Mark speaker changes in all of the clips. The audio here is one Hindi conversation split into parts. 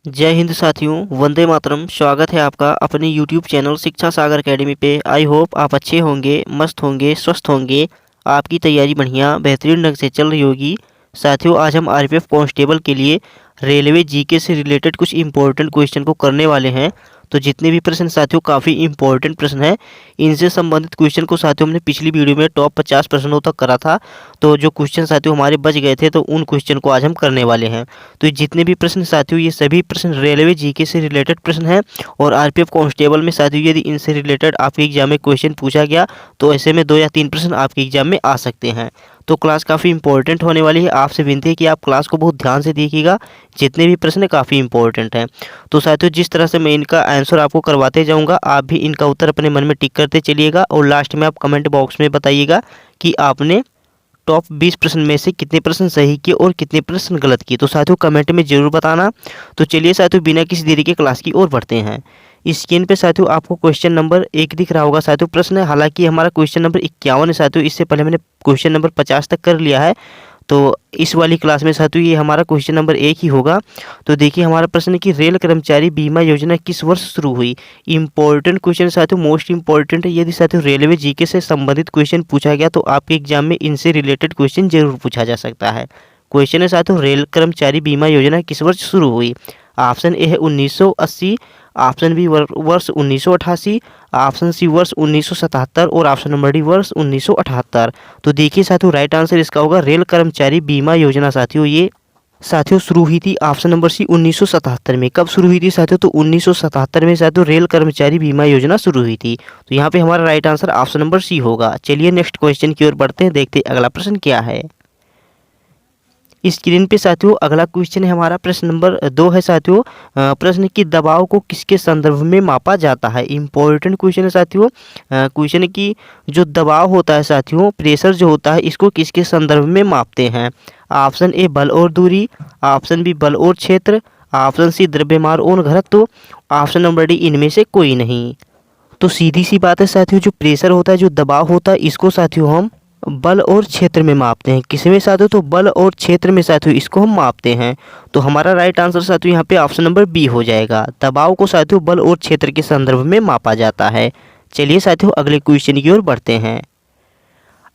Speaker 1: जय हिंद साथियों, वंदे मातरम। स्वागत है आपका अपने यूट्यूब चैनल शिक्षा सागर एकेडमी पे। आई होप आप अच्छे होंगे, मस्त होंगे, स्वस्थ होंगे। आपकी तैयारी बढ़िया बेहतरीन ढंग से चल रही होगी। साथियों, आज हम आरपीएफ कांस्टेबल के लिए रेलवे जीके से रिलेटेड कुछ इंपॉर्टेंट क्वेश्चन को करने वाले हैं। तो जितने भी प्रश्न साथियों काफ़ी इंपॉर्टेंट प्रश्न हैं, इनसे संबंधित क्वेश्चन को साथियों हमने पिछली वीडियो में टॉप 50 प्रश्नों तक करा था। तो जो क्वेश्चन साथियों हमारे बच गए थे, तो उन क्वेश्चन को आज हम करने वाले हैं। तो जितने भी प्रश्न साथियों, ये सभी प्रश्न रेलवे जीके से रिलेटेड प्रश्न हैं। और आरपीएफ कांस्टेबल में साथियों यदि इनसे रिलेटेड आपके एग्जाम में क्वेश्चन पूछा गया, तो ऐसे में 2 या 3 प्रश्न आपके एग्जाम में आ सकते हैं। तो क्लास काफ़ी इंपॉर्टेंट होने वाली है। आपसे विनती है कि आप क्लास को बहुत ध्यान से देखिएगा, जितने भी प्रश्न काफ़ी इंपॉर्टेंट हैं। तो साथियों, जिस तरह से मैं इनका आंसर आपको करवाते जाऊंगा, आप भी इनका उत्तर अपने मन में टिक करते चलिएगा। और लास्ट में आप कमेंट बॉक्स में बताइएगा कि आपने टॉप 20 प्रश्न में से कितने प्रश्न सही किए और कितने प्रश्न गलत किए। तो साथियों कमेंट में जरूर बताना। तो चलिए साथियों, बिना किसी देरी के क्लास की ओर बढ़ते हैं। स्क्रीन पे साथियों आपको क्वेश्चन नंबर 1 दिख रहा होगा साथियों। प्रश्न है, हालांकि हमारा क्वेश्चन नंबर 51 है साथियों। इससे पहले मैंने क्वेश्चन नंबर 50 तक कर लिया है। तो इस वाली क्लास में साथियों ये हमारा क्वेश्चन नंबर 1 ही होगा। तो देखिए हमारा प्रश्न है कि रेल कर्मचारी बीमा योजना किस वर्ष शुरू हुई। इंपॉर्टेंट क्वेश्चन साथियों, मोस्ट इंपॉर्टेंट है। यदि साथियों रेलवे जीके से संबंधित क्वेश्चन पूछा गया, तो आपके एग्जाम में इनसे रिलेटेड क्वेश्चन जरूर पूछा जा सकता है। क्वेश्चन है साथियों, रेल कर्मचारी बीमा योजना किस वर्ष शुरू हुई। ऑप्शन ए है 1980, ऑप्शन बी वर्ष 1988, ऑप्शन सी वर्ष 1977 और ऑप्शन नंबर डी वर्ष 1978। तो देखिए साथियों, राइट आंसर इसका होगा रेल कर्मचारी बीमा योजना। साथियों ये साथियों शुरू हुई थी ऑप्शन नंबर सी 1977 में। कब शुरू हुई थी साथियों? तो 1977 में साथियों रेल कर्मचारी बीमा योजना शुरू हुई थी। तो यहाँ पे हमारा right answer option number C होगा। चलिए नेक्स्ट क्वेश्चन की ओर बढ़ते हैं, देखते हैं अगला प्रश्न क्या है। स्क्रीन पे साथियों अगला क्वेश्चन है हमारा, प्रश्न नंबर 2 है साथियों। प्रश्न की दबाव को किसके संदर्भ में मापा जाता है। इंपॉर्टेंट क्वेश्चन है साथियों। क्वेश्चन है कि जो दबाव होता है साथियों, प्रेशर जो होता है, इसको किसके संदर्भ में मापते हैं। ऑप्शन ए बल और दूरी, ऑप्शन बी बल और क्षेत्र, ऑप्शन सी द्रव्यमान और घनत्व, ऑप्शन नंबर डी इनमें से कोई नहीं। तो सीधी सी बात है साथियों, जो प्रेशर होता है, जो दबाव होता है, इसको साथियों हम बल और क्षेत्र में मापते हैं। किसमें साथियों? तो बल और क्षेत्र में साथियों इसको हम मापते हैं। तो हमारा राइट आंसर साथियों यहाँ पे ऑप्शन नंबर बी हो जाएगा। दबाव को साथियों बल और क्षेत्र के संदर्भ में मापा जाता है। चलिए साथियों अगले क्वेश्चन की ओर बढ़ते हैं।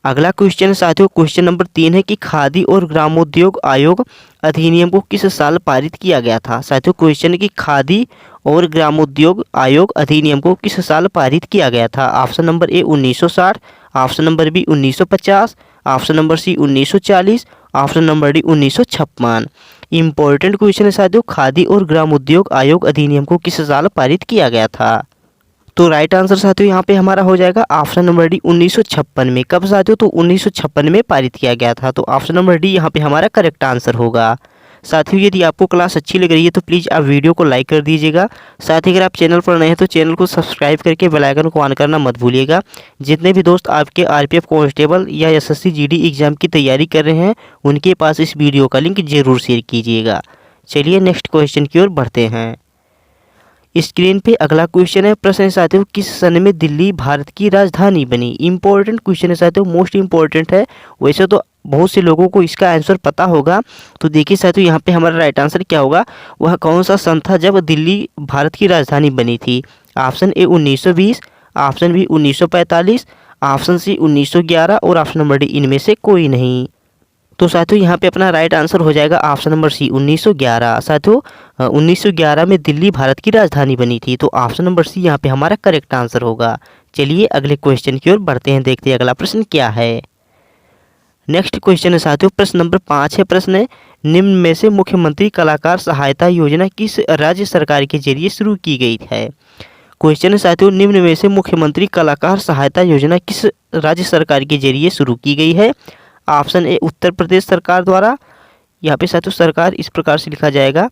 Speaker 1: अगला क्वेश्चन साथियों क्वेश्चन नंबर 3 है कि खादी और ग्रामोद्योग आयोग अधिनियम को किस साल पारित किया गया था। साथियों क्वेश्चन है कि खादी और ग्रामोद्योग आयोग अधिनियम को किस साल पारित किया गया था। Option number A 1960, option number B 1950, option number C 1940, option number D 1956। Important question है साथियों, खादी और ग्रामोद्योग आयोग अधिनियम को किस साल पारित किया गया था। तो राइट आंसर साथियों यहाँ पे हमारा हो जाएगा ऑप्शन नंबर डी 1956 में। कब साथियों? तो 1956 में पारित किया गया था। तो ऑप्शन नंबर डी यहाँ पे हमारा करेक्ट आंसर होगा। साथियों यदि आपको क्लास अच्छी लग रही है तो प्लीज़ आप वीडियो को लाइक कर दीजिएगा। साथ ही अगर आप चैनल पर नए हैं तो चैनल को सब्सक्राइब करके बेल आइकन को ऑन करना मत भूलिएगा। जितने भी दोस्त आपके आरपीएफ कांस्टेबल या एसएससी जीडी एग्जाम की तैयारी कर रहे हैं, उनके पास इस वीडियो का लिंक जरूर शेयर कीजिएगा। चलिए नेक्स्ट क्वेश्चन की ओर बढ़ते हैं। स्क्रीन पे अगला क्वेश्चन है, प्रश्न है साथियों, किस सन में दिल्ली भारत की राजधानी बनी। इंपॉर्टेंट क्वेश्चन है साथियों, मोस्ट इंपॉर्टेंट है। वैसे तो बहुत से लोगों को इसका आंसर पता होगा। तो देखिए साथियों यहाँ पे हमारा राइट आंसर क्या होगा। वह कौन सा सन था जब दिल्ली भारत की राजधानी बनी थी। Option A 1920, option B 1945, option C 1911 और ऑप्शन नंबर डी इनमें से कोई नहीं। तो साथियों यहाँ पे अपना राइट आंसर हो जाएगा ऑप्शन नंबर सी 1911। साथियों 1911 में दिल्ली भारत की राजधानी बनी थी। तो ऑप्शन नंबर सी यहाँ पे हमारा करेक्ट आंसर होगा। चलिए अगले क्वेश्चन की ओर बढ़ते हैं, देखते हैं अगला प्रश्न क्या है। नेक्स्ट क्वेश्चन है साथियों, प्रश्न नंबर 5 है। प्रश्न है, निम्न में से मुख्यमंत्री कलाकार सहायता योजना किस राज्य सरकार के जरिए शुरू की गई है। क्वेश्चन है साथियों, निम्न में से मुख्यमंत्री कलाकार सहायता योजना किस राज्य सरकार के जरिए शुरू की गई है। ऑप्शन ए उत्तर प्रदेश सरकार द्वारा। यहाँ पे साथियों सरकार इस प्रकार से लिखा जाएगा।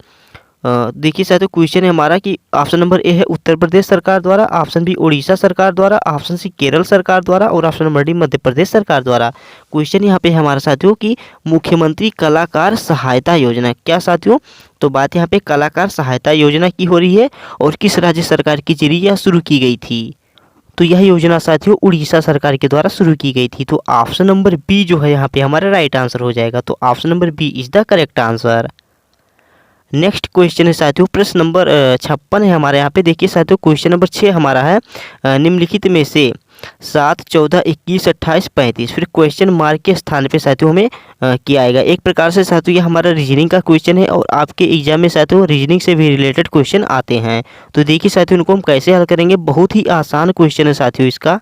Speaker 1: देखिए साथियों क्वेश्चन है हमारा कि ऑप्शन नंबर ए है उत्तर प्रदेश सरकार द्वारा, ऑप्शन बी उड़ीसा सरकार द्वारा, ऑप्शन सी केरल सरकार द्वारा और option number D Madhya Pradesh सरकार द्वारा। क्वेश्चन यहाँ पे हमारा साथियों कि मुख्यमंत्री कलाकार सहायता योजना, क्या साथियों? तो बात यहाँ पे कलाकार सहायता योजना की हो रही है और किस राज्य सरकार के जरिए यह शुरू की गई थी। तो यह योजना साथियों उड़ीसा सरकार के द्वारा शुरू की गई थी। तो ऑप्शन नंबर बी जो है यहाँ पे हमारा राइट आंसर हो जाएगा। तो option number B is the correct answer. Next question है साथियों प्रश्न नंबर 56 है हमारे यहाँ पे। देखिए साथियों क्वेश्चन नंबर 6 हमारा है निम्नलिखित में से 7, 14, 21, 28, 35 फिर क्वेश्चन मार्क के स्थान पे साथियों हमें किया आएगा। एक प्रकार से साथियों ये हमारा रीजनिंग का क्वेश्चन है और आपके एग्जाम में साथियों रीजनिंग से भी रिलेटेड क्वेश्चन आते हैं। तो देखिए साथियों इनको हम कैसे हल करेंगे। बहुत ही आसान क्वेश्चन है साथियों इसका।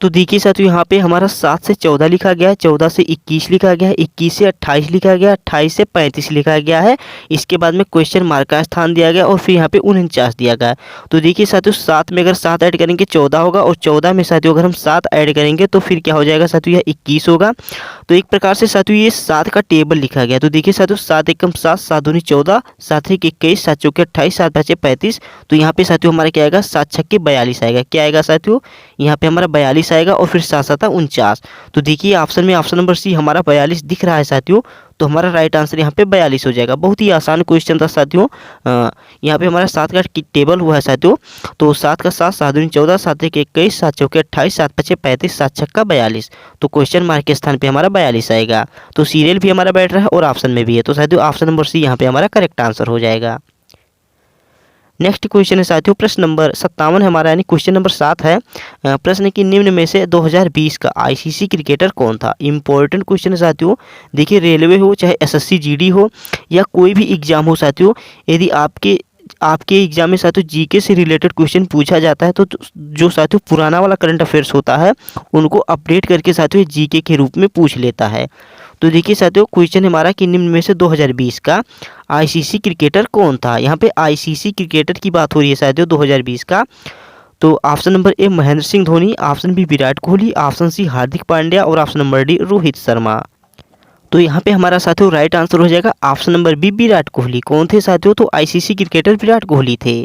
Speaker 1: तो देखिए साथियों यहाँ पे हमारा 7 से 14 लिखा गया है, 14 से 21 लिखा गया है, 21 से 28 लिखा गया है, 28 से 35 लिखा गया है। इसके बाद में क्वेश्चन मार्क का स्थान दिया गया और फिर यहाँ पे 49 दिया गया है। तो देखिए साथियों 7 में अगर 7 ऐड करेंगे 14 होगा और 14 में साथियों अगर हम 7 ऐड करेंगे तो फिर क्या हो जाएगा साथियों, यह 21 होगा। तो एक प्रकार से साथियों ये 7 का टेबल लिखा गया। तो देखिए साथियों 7 एकम 7, 7 दूनी 14, 7 एक 21, 7 चौके 28, 7 बचे 35। तो यहाँ पे साथियों हमारा क्या आएगा, 7 छक्के 42 आएगा। क्या आएगा साथियों, यहाँ पे हमारा 42 आएगा और फिर 7 7 49। तो देखिए ऑप्शन में ऑप्शन नंबर सी हमारा 42 दिख रहा है साथियों। तो हमारा राइट आंसर यहाँ पे 42 हो जाएगा। बहुत ही आसान क्वेश्चन था साथियों। यहाँ पे हमारा 7 का टेबल हुआ है साथियों। तो 7 का 7, 7 दूनी 14, 7 एक 21, 7 चौके 28, 7 पचे 35, 7 छक्का 42। तो क्वेश्चन मार्क के स्थान पे हमारा 42 आएगा। तो सीरियल भी हमारा बैठ रहा है और ऑप्शन में भी है। तो साथियों ऑप्शन नंबर सी यहाँ पे हमारा करेक्ट आंसर हो जाएगा। नेक्स्ट क्वेश्चन है साथियों प्रश्न नंबर 57 है हमारा, यानी क्वेश्चन नंबर 7 है। प्रश्न की निम्न में से 2020 का आईसीसी क्रिकेटर कौन था। इंपॉर्टेंट क्वेश्चन है साथियों। देखिए रेलवे हो चाहे एसएससी जीडी हो या कोई भी एग्जाम हो साथियों, यदि आपके एग्जाम में साथियों जीके से रिलेटेड क्वेश्चन पूछा जाता है तो जो साथियों पुराना वाला करंट अफेयर्स होता है उनको अपडेट करके साथियों जीके के रूप में पूछ लेता है। तो देखिए साथियों क्वेश्चन हमारा कि निम्न में से 2020 का आईसीसी क्रिकेटर कौन था। यहाँ पे आईसीसी क्रिकेटर की बात हो रही है साथियों 2020 का। तो option number A Mahendra Singh Dhoni, option B Virat Kohli, option C Hardik Pandya और option number D Rohit Sharma. तो यहाँ पे हमारा साथियों राइट आंसर हो जाएगा option number B Virat Kohli. कौन थे साथियों, तो आईसीसी क्रिकेटर विराट कोहली थे।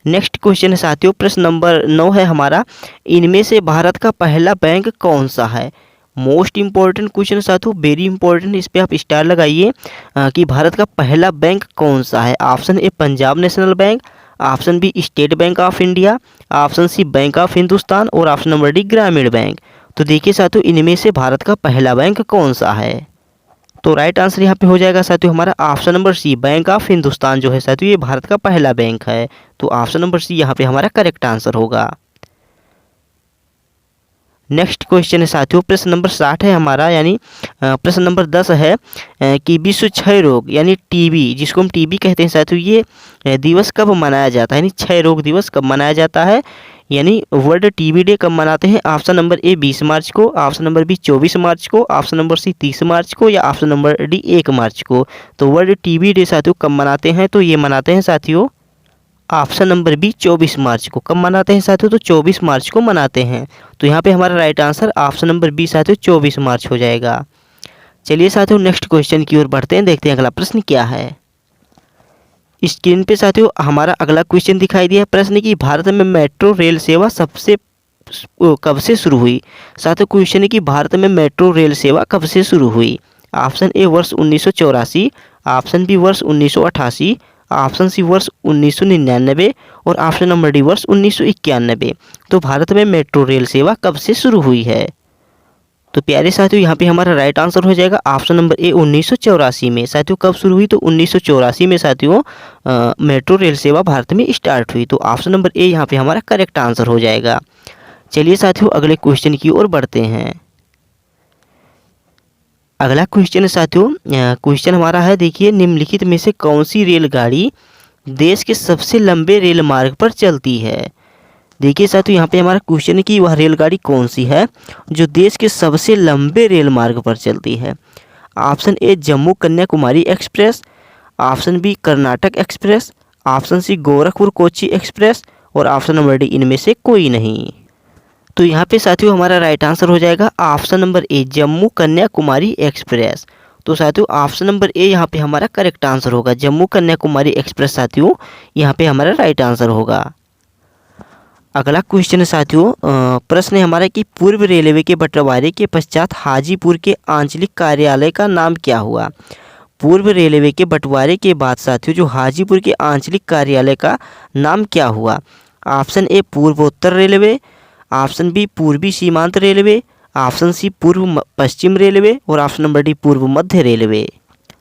Speaker 1: नेक्स्ट क्वेश्चन है साथियों प्रश्न नंबर 9 है हमारा। इनमें से भारत का पहला बैंक कौन सा है। मोस्ट इंपॉर्टेंट क्वेश्चन साथियों, वेरी इंपॉर्टेंट, इस पे आप स्टार लगाइए कि भारत का पहला बैंक कौन सा है। Option A Punjab National Bank, option B State Bank of India, option C Bank of Hindustan और option number D Gramin Bank. तो देखिए साथियों इनमें से भारत का पहला बैंक कौन सा है। तो राइट आंसर यहाँ पे हो जाएगा साथियों हमारा option number C Bank of Hindustan जो है साथियों ये भारत का पहला बैंक है। तो ऑप्शन नंबर सी यहाँ पे हमारा करेक्ट आंसर होगा। नेक्स्ट क्वेश्चन है साथियों प्रश्न नंबर 60 है हमारा, यानी प्रश्न नंबर 10 है कि विश्व क्षय रोग यानी टीबी, जिसको हम टीबी कहते हैं साथियों, ये दिवस कब मनाया जाता है, यानी क्षय रोग दिवस कब मनाया जाता है, यानी वर्ल्ड टीबी डे कब मनाते हैं। ऑप्शन नंबर ए 20 मार्च को, ऑप्शन नंबर बी 24 मार्च को, ऑप्शन नंबर सी 30 मार्च को या ऑप्शन नंबर डी 1 मार्च को। तो वर्ल्ड टीबी डे साथियों कब मनाते हैं, तो ये मनाते हैं साथियों ऑप्शन नंबर बी 24 मार्च को। कब मनाते हैं साथियों, तो 24 मार्च को मनाते हैं। तो यहाँ पे हमारा right answer option number B साथियों 24 मार्च हो जाएगा। चलिए साथियों नेक्स्ट क्वेश्चन की ओर बढ़ते हैं, देखते हैं अगला प्रश्न क्या है। स्क्रीन पे साथियों हमारा अगला क्वेश्चन दिखाई दिया है। प्रश्न की भारत में मेट्रो रेल सेवा कब से शुरू हुई। साथियों क्वेश्चन है कि भारत में मेट्रो रेल सेवा कब से शुरू हुई। ऑप्शन ए वर्ष 1984, ऑप्शन बी वर्ष 1988, ऑप्शन सी वर्ष 1999 और ऑप्शन नंबर डी वर्ष 1991। तो भारत में मेट्रो रेल सेवा कब से शुरू हुई है। तो प्यारे साथियों यहाँ पे हमारा राइट आंसर हो जाएगा ऑप्शन नंबर ए 1984 में। साथियों कब शुरू हुई, तो 1984 में साथियों मेट्रो रेल सेवा भारत में स्टार्ट हुई। तो ऑप्शन नंबर ए यहाँ पे हमारा करेक्ट आंसर हो जाएगा। चलिए साथियों अगले क्वेश्चन की ओर बढ़ते हैं। अगला क्वेश्चन है साथियों, क्वेश्चन हमारा है देखिए निम्नलिखित में से कौन सी रेलगाड़ी देश के सबसे लंबे रेल मार्ग पर चलती है। देखिए साथियों यहाँ पे हमारा क्वेश्चन है कि वह रेलगाड़ी कौन सी है जो देश के सबसे लंबे रेल मार्ग पर चलती है। Option A Jammu Kanyakumari Express, option B Karnataka Express, option C Gorakhpur Kochi Express और ऑप्शन नंबर डी इनमें से कोई नहीं। तो यहाँ पे साथियों हमारा राइट आंसर हो जाएगा ऑप्शन नंबर ए जम्मू कन्याकुमारी एक्सप्रेस। तो साथियों ऑप्शन नंबर ए यहाँ पे हमारा करेक्ट आंसर होगा, जम्मू कन्याकुमारी एक्सप्रेस साथियों यहाँ पे हमारा राइट आंसर होगा। अगला क्वेश्चन है साथियों, प्रश्न है हमारा कि पूर्व रेलवे के बंटवारे के पश्चात हाजीपुर के आंचलिक कार्यालय का नाम क्या हुआ। पूर्व रेलवे के बंटवारे के बाद साथियों जो हाजीपुर के आंचलिक कार्यालय का नाम क्या हुआ। ऑप्शन ए पूर्वोत्तर रेलवे, ऑप्शन बी पूर्वी सीमांत रेलवे, ऑप्शन सी पूर्व पश्चिम रेलवे और ऑप्शन नंबर डी पूर्व मध्य रेलवे।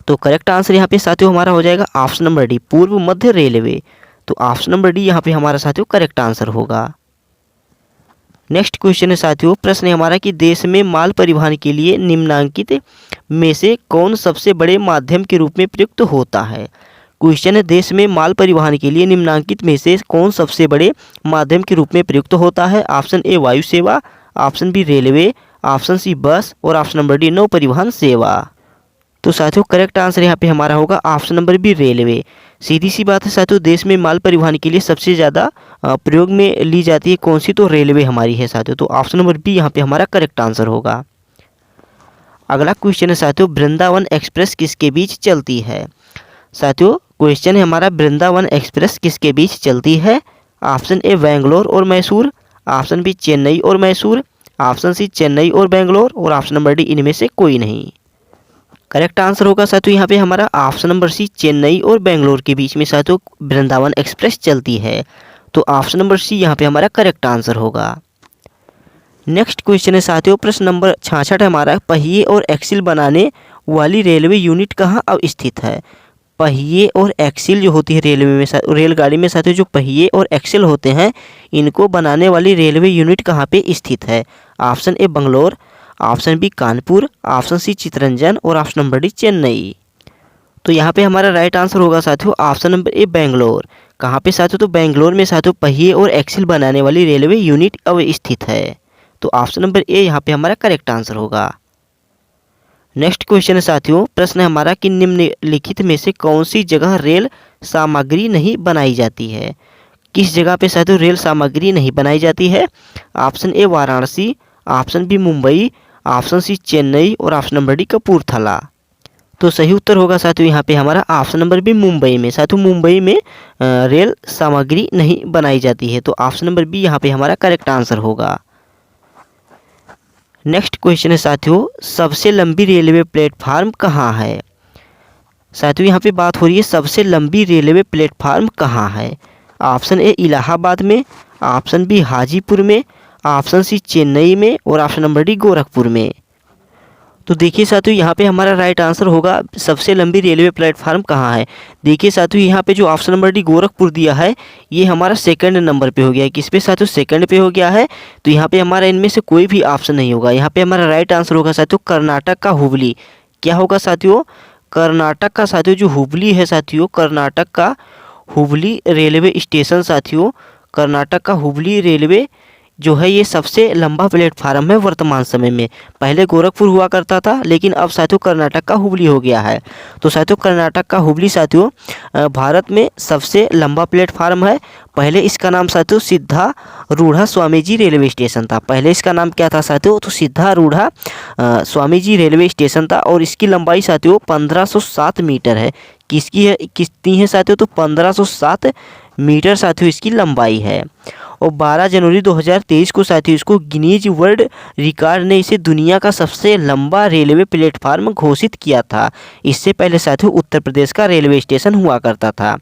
Speaker 1: तो करेक्ट आंसर यहाँ पे साथियों हमारा हो जाएगा ऑप्शन नंबर डी, पूर्व मध्य रेलवे। तो ऑप्शन नंबर डी यहाँ पे हमारा साथियों करेक्ट आंसर होगा। नेक्स्ट क्वेश्चन है साथियों, प्रश्न है हमारा कि देश में माल परिवहन के लिए निम्नलिखित में से कौन सबसे बड़े माध्यम के रूप में प्रयुक्त होता है। क्वेश्चन है, देश में माल परिवहन के लिए निम्नलिखित में से कौन सबसे बड़े माध्यम के रूप में प्रयुक्त होता है। ऑप्शन ए वायु सेवा, option B railway, option C bus और ऑप्शन नंबर डी नौ परिवहन सेवा। तो साथियों करेक्ट आंसर यहाँ पे हमारा होगा ऑप्शन नंबर बी रेलवे। सीधी सी बात है साथियों, देश में माल परिवहन के लिए सबसे ज़्यादा प्रयोग में ली जाती है कौन सी, तो रेलवे हमारी है साथियों। तो ऑप्शन नंबर बी यहाँ पे हमारा करेक्ट आंसर होगा। अगला क्वेश्चन है साथियों, वृंदावन एक्सप्रेस किसके बीच चलती है। साथियों क्वेश्चन है हमारा, वृंदावन एक्सप्रेस किसके बीच चलती है। ऑप्शन ए बेंगलोर और मैसूर, ऑप्शन बी चेन्नई और मैसूर, ऑप्शन सी चेन्नई और बेंगलोर और ऑप्शन नंबर डी इनमें से कोई नहीं। करेक्ट आंसर होगा साथियों यहाँ पे हमारा ऑप्शन नंबर सी, चेन्नई और बेंगलोर के बीच में साथियों वृंदावन एक्सप्रेस चलती है। तो ऑप्शन नंबर सी यहाँ पे हमारा करेक्ट आंसर होगा। नेक्स्ट क्वेश्चन है साथियों, प्रश्न नंबर 66 हमारा, पहिए और एक्सिल बनाने वाली रेलवे यूनिट कहाँ स्थित है। पहिए और एक्सिल जो होती है रेलवे में, रेलगाड़ी में साथियों जो पहिए और एक्सिल होते हैं इनको बनाने वाली रेलवे यूनिट कहाँ पे स्थित है। Option A Bangalore, option B Kanpur, option C Chittaranjan और ऑप्शन नंबर डी चेन्नई। तो यहाँ पे हमारा राइट आंसर होगा साथियों ऑप्शन नंबर ए बेंगलोर। कहाँ पे साथियों, तो बेंगलोर में साथियों पहिए और एक्सिल बनाने वाली रेलवे यूनिट स्थित है। तो ऑप्शन नंबर ए यहाँ पे हमारा करेक्ट आंसर होगा। नेक्स्ट क्वेश्चन है साथियों, प्रश्न है हमारा कि निम्नलिखित में से कौन सी जगह रेल सामग्री नहीं बनाई जाती है। किस जगह पे साथियों रेल सामग्री नहीं बनाई जाती है। Option A Varanasi, option B Mumbai, option C Chennai और ऑप्शन नंबर डी कपूरथला। तो सही उत्तर होगा साथियों यहाँ पे हमारा ऑप्शन नंबर बी मुंबई में। साथियों मुंबई में रेल सामग्री नहीं बनाई जाती है। तो ऑप्शन नंबर बी यहाँ पे हमारा करेक्ट आंसर होगा। नेक्स्ट क्वेश्चन है साथियों, सबसे लंबी रेलवे प्लेटफार्म कहाँ है। साथियों यहाँ पे बात हो रही है सबसे लंबी रेलवे प्लेटफार्म कहाँ है। ऑप्शन ए इलाहाबाद में, ऑप्शन बी हाजीपुर में, ऑप्शन सी चेन्नई में और ऑप्शन नंबर डी गोरखपुर में। तो देखिए साथियों यहाँ पे हमारा राइट आंसर होगा सबसे लंबी रेलवे प्लेटफार्म कहाँ है। देखिए साथियों यहाँ पे जो ऑप्शन नंबर डी गोरखपुर दिया है ये हमारा सेकंड नंबर पे हो गया है। किस पे साथियों, सेकंड पे हो गया है। तो यहाँ पे हमारा इनमें से कोई भी ऑप्शन नहीं होगा। यहाँ पे हमारा राइट आंसर होगा साथियों कर्नाटक का हुबली। क्या होगा साथियों, कर्नाटक का साथियों जो हुबली है साथियों, कर्नाटक का हुबली रेलवे स्टेशन साथियों, कर्नाटक का हुबली रेलवे जो है ये सबसे लंबा प्लेटफार्म है वर्तमान समय में। पहले गोरखपुर हुआ करता था लेकिन अब साथियों कर्नाटक का हुबली हो गया है। तो साथियों कर्नाटक का हुबली साथियों भारत में सबसे लंबा प्लेटफार्म है। पहले इसका नाम साथियों सिद्धारूढ़ा स्वामी जी रेलवे स्टेशन था। पहले इसका नाम क्या था साथियों, तो सिद्धारूढ़ा स्वामी जी रेलवे स्टेशन था और इसकी लंबाई साथियों 1507 मीटर है। कितनी है साथियों, तो 1507 मीटर साथियों इसकी लंबाई है। और 12 जनवरी 2023 को साथियों इसको गिनीज वर्ल्ड रिकॉर्ड ने इसे दुनिया का सबसे लंबा रेलवे प्लेटफार्म घोषित किया था। इससे पहले साथियों उत्तर प्रदेश का रेलवे स्टेशन हुआ करता था।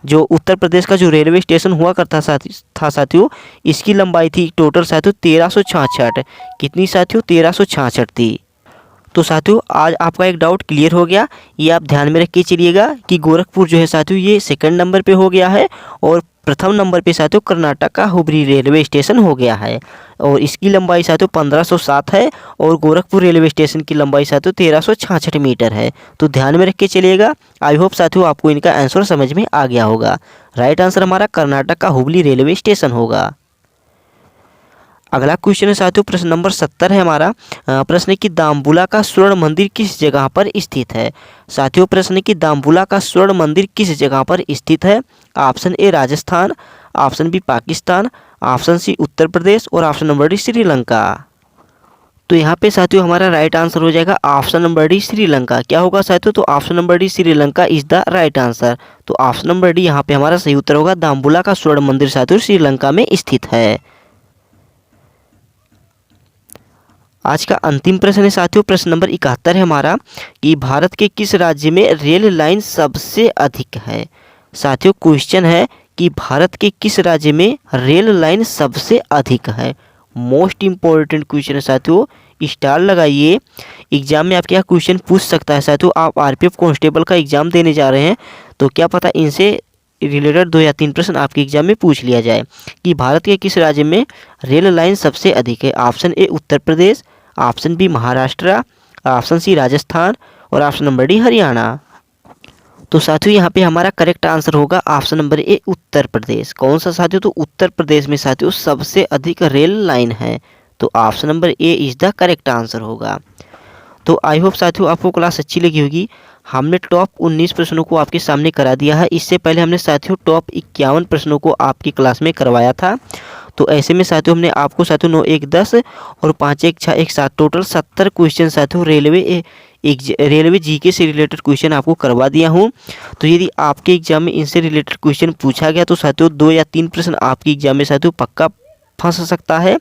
Speaker 1: जो उत्तर प्रदेश का जो रेलवे स्टेशन हुआ करता था साथियों इसकी लंबाई थी टोटल साथियों 1366। कितनी साथियों, 1366 थी। तो साथियों आज आपका एक डाउट क्लियर हो गया। ये आप ध्यान में रख के चलिएगा कि गोरखपुर जो है साथियों ये सेकंड नंबर पे हो गया है और प्रथम नंबर पे साथियों कर्नाटक का हुबली रेलवे स्टेशन हो गया है। और इसकी लंबाई साथियों 1507 है और गोरखपुर रेलवे स्टेशन की लंबाई साथियों 1366 मीटर है। तो ध्यान में रख के चलिएगा। आई होप साथियों आपको इनका आंसर समझ में आ गया होगा। राइट आंसर हमारा कर्नाटक का हुबली रेलवे स्टेशन होगा। अगला क्वेश्चन है साथियों प्रश्न नंबर 70 है हमारा। प्रश्न है कि दाम्बुला का स्वर्ण मंदिर किस जगह पर स्थित है। साथियों प्रश्न है कि दाम्बुला का स्वर्ण मंदिर किस जगह पर स्थित है। Option A Rajasthan, option B Pakistan, option C Uttar Pradesh और ऑप्शन नंबर डी श्रीलंका। तो यहाँ पे साथियों हमारा राइट आंसर हो जाएगा ऑप्शन नंबर डी श्रीलंका। क्या होगा साथियों, तो option number D Sri Lanka is the right answer. तो ऑप्शन नंबर डी यहाँ पे हमारा सही उत्तर होगा। दाम्बुला का स्वर्ण मंदिर साथियों श्रीलंका में स्थित है। आज का अंतिम प्रश्न है साथियों प्रश्न नंबर 71 है हमारा कि भारत के किस राज्य में रेल लाइन सबसे अधिक है। साथियों क्वेश्चन है कि भारत के किस राज्य में रेल लाइन सबसे अधिक है। मोस्ट इम्पोर्टेंट क्वेश्चन है साथियों, स्टार लगाइए। एग्ज़ाम में आपके यहाँ क्वेश्चन पूछ सकता है साथियों। आप आरपीएफ कांस्टेबल का एग्ज़ाम देने जा रहे हैं तो क्या पता इनसे रिलेटेड 2 या 3 प्रश्न आपके एग्जाम में पूछ लिया जाए कि भारत के किस राज्य में रेल लाइन सबसे अधिक है। Option A Uttar Pradesh, option B Maharashtra, option C Rajasthan और ऑप्शन नंबर डी हरियाणा। तो साथियों यहाँ पे हमारा करेक्ट आंसर होगा ऑप्शन नंबर ए उत्तर प्रदेश। कौन सा साथियों? तो उत्तर प्रदेश में साथियों सबसे अधिक रेल लाइन है। तो option number A is the correct answer होगा। तो आई होप साथियों आपको क्लास अच्छी लगी होगी। हमने टॉप 19 प्रश्नों को आपके सामने करा दिया है। इससे पहले हमने साथियों टॉप 51 प्रश्नों को आपकी क्लास में करवाया था। तो ऐसे में साथियों हमने आपको साथियों 9 1 10 और 5 1 6 1 7 टोटल 70 क्वेश्चन साथियों रेलवे जीके से रिलेटेड क्वेश्चन आपको करवा दिया हूँ। तो यदि आपके एग्जाम में इनसे रिलेटेड क्वेश्चन पूछा गया तो साथियों 2 या 3 प्रश्न आपके एग्जाम में साथियों पक्का फंस सकता है।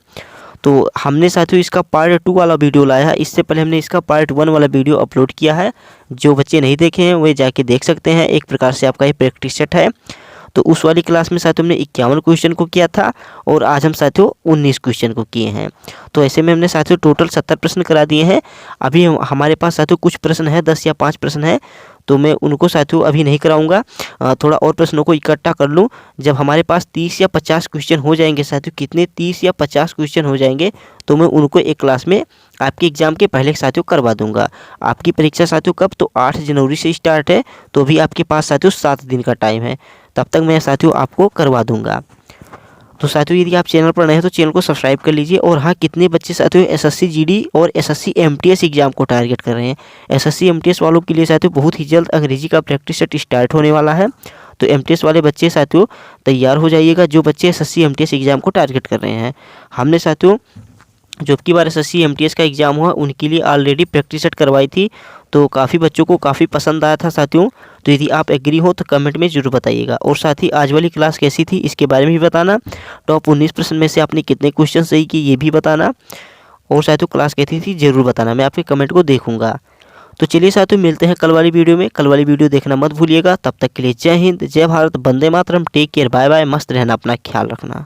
Speaker 1: तो हमने साथियों इसका पार्ट 2 वाला वीडियो लाया है। इससे पहले हमने इसका पार्ट 1 वाला वीडियो अपलोड किया है। जो बच्चे नहीं देखे हैं वे जाके देख सकते हैं। एक प्रकार से आपका ये प्रैक्टिस सेट है। तो उस वाली क्लास में साथियों हमने 51 क्वेश्चन को किया था और आज हम साथियों 19 क्वेश्चन को किए हैं। तो ऐसे में हमने साथियों टोटल 70 प्रश्न करा दिए हैं। अभी हमारे पास साथियों कुछ प्रश्न है, 10 या 5 प्रश्न है, तो मैं उनको साथियों अभी नहीं कराऊंगा। थोड़ा और प्रश्नों को इकट्ठा कर लूँ। जब हमारे पास 30 या 50 क्वेश्चन हो जाएंगे साथियों, कितने 30 या 50 क्वेश्चन हो जाएंगे तो मैं उनको एक क्लास में आपके एग्जाम के पहले साथियों करवा दूंगा। आपकी परीक्षा साथियों कब? तो 8 जनवरी से स्टार्ट है। तो अभी आपके पास साथियों 7 दिन का टाइम है। तब तक मैं साथियों आपको करवा दूंगा। तो साथियों यदि आप चैनल पर नए हैं तो चैनल को सब्सक्राइब कर लीजिए। और हाँ, कितने बच्चे साथियों एसएससी जीडी और एसएससी एमटीएस एग्जाम को टारगेट कर रहे हैं? एसएससी एमटीएस वालों के लिए साथियों बहुत ही जल्द अंग्रेजी का प्रैक्टिस सेट स्टार्ट होने वाला है। तो एमटीएस वाले बच्चे साथियों तैयार हो जाइएगा, जो बच्चे एसएससी एमटीएस एग्जाम को टारगेट कर रहे हैं। हमने साथियों जो की बार एसएससी एमटीएस का एग्ज़ाम हुआ उनके लिए ऑलरेडी प्रैक्टिस सेट करवाई थी। तो काफ़ी बच्चों को काफ़ी पसंद आया था साथियों। तो यदि आप एग्री हो तो कमेंट में ज़रूर बताइएगा। और साथ ही आज वाली क्लास कैसी थी इसके बारे में भी बताना। टॉप 19 प्रश्न में से आपने कितने क्वेश्चन सही किए ये भी बताना। और साथियों क्लास कैसी थी ज़रूर बताना, मैं आपके कमेंट को देखूंगा। तो चलिए साथियों मिलते हैं कल वाली वीडियो में। कल वाली वीडियो देखना मत भूलिएगा। तब तक के लिए जय हिंद, जय Bharat, Vande Mataram, take care, bye bye. मस्त रहना, अपना ख्याल रखना।